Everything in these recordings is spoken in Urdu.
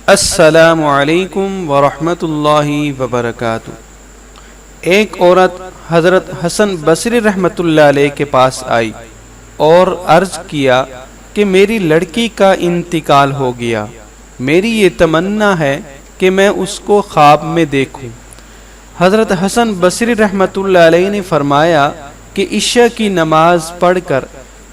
السلام علیکم ورحمۃ اللہ وبرکاتہ۔ ایک عورت حضرت حسن بصری رحمۃ اللہ علیہ کے پاس آئی اور عرض کیا کہ میری لڑکی کا انتقال ہو گیا، میری یہ تمنا ہے کہ میں اس کو خواب میں دیکھوں۔ حضرت حسن بصری رحمۃ اللہ علیہ نے فرمایا کہ عشاء کی نماز پڑھ کر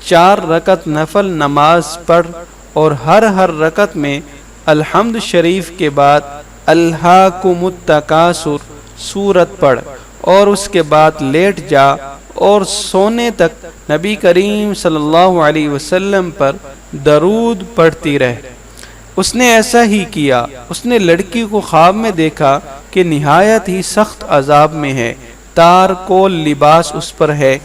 4 رکعت نفل نماز پڑھ اور ہر رکعت میں الحمد شریف کے بعد الہاکم التکاثر سورت پڑھ اور اس کے بعد لیٹ جا اور سونے تک نبی کریم صلی اللہ علیہ وسلم پر درود پڑھتی رہ۔ اس نے ایسا ہی کیا۔ اس نے لڑکی کو خواب میں دیکھا کہ نہایت ہی سخت عذاب میں ہے، تار کول لباس اس پر ہے،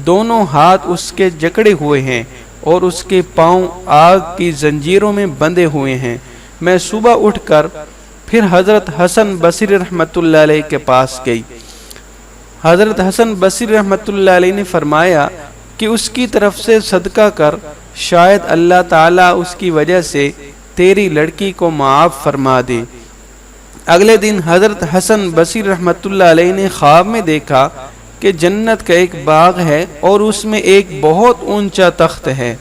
دونوں ہاتھ اس کے جکڑے ہوئے ہیں اور اس کے پاؤں آگ کی زنجیروں میں بندھے ہوئے ہیں۔ میں صبح اٹھ کر پھر حضرت حسن بصری رحمۃ اللہ علیہ کے پاس گئی۔ حضرت حسن بصری رحمۃ اللہ علیہ نے فرمایا کہ اس کی طرف سے صدقہ کر، شاید اللہ تعالیٰ اس کی وجہ سے تیری لڑکی کو معاف فرما دے۔ اگلے دن حضرت حسن بصری رحمۃ اللہ علیہ نے خواب میں دیکھا کہ جنت کا ایک باغ ہے اور اس میں ایک بہت اونچا تخت ہے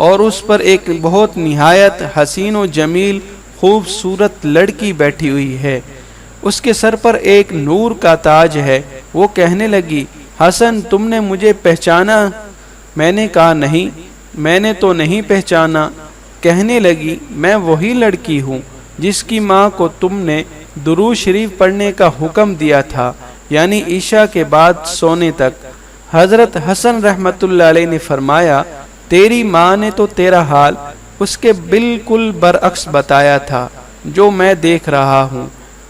اور اس پر ایک بہت نہایت حسین و جمیل خوبصورت لڑکی بیٹھی ہوئی ہے، اس کے سر پر ایک نور کا تاج ہے۔ وہ کہنے لگی، حسن تم نے مجھے پہچانا؟ میں نے کہا نہیں، میں نے تو نہیں پہچانا۔ کہنے لگی، میں وہی لڑکی ہوں جس کی ماں کو تم نے درود شریف پڑھنے کا حکم دیا تھا، یعنی عشاء کے بعد سونے تک۔ حضرت حسن رحمۃ اللہ علیہ نے فرمایا، تیری ماں نے تو تیرا حال اس کے بالکل برعکس بتایا تھا جو میں دیکھ رہا ہوں۔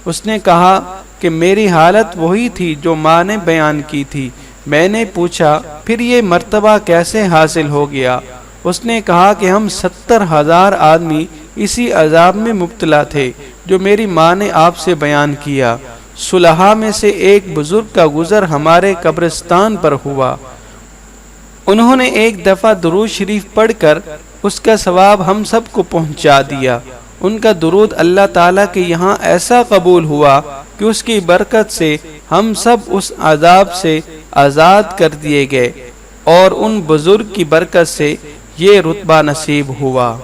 اس نے کہا کہ میری حالت وہی تھی جو ماں نے بیان کی تھی۔ میں نے پوچھا، پھر یہ مرتبہ کیسے حاصل ہو گیا؟ اس نے کہا کہ ہم 70,000 آدمی اسی عذاب میں مبتلا تھے جو میری ماں نے آپ سے بیان کیا۔ صلحاء میں سے ایک بزرگ کا گزر ہمارے قبرستان پر ہوا، انہوں نے ایک دفعہ درود شریف پڑھ کر اس کا ثواب ہم سب کو پہنچا دیا۔ ان کا درود اللہ تعالیٰ کے یہاں ایسا قبول ہوا کہ اس کی برکت سے ہم سب اس عذاب سے آزاد کر دیے گئے اور ان بزرگ کی برکت سے یہ رتبہ نصیب ہوا۔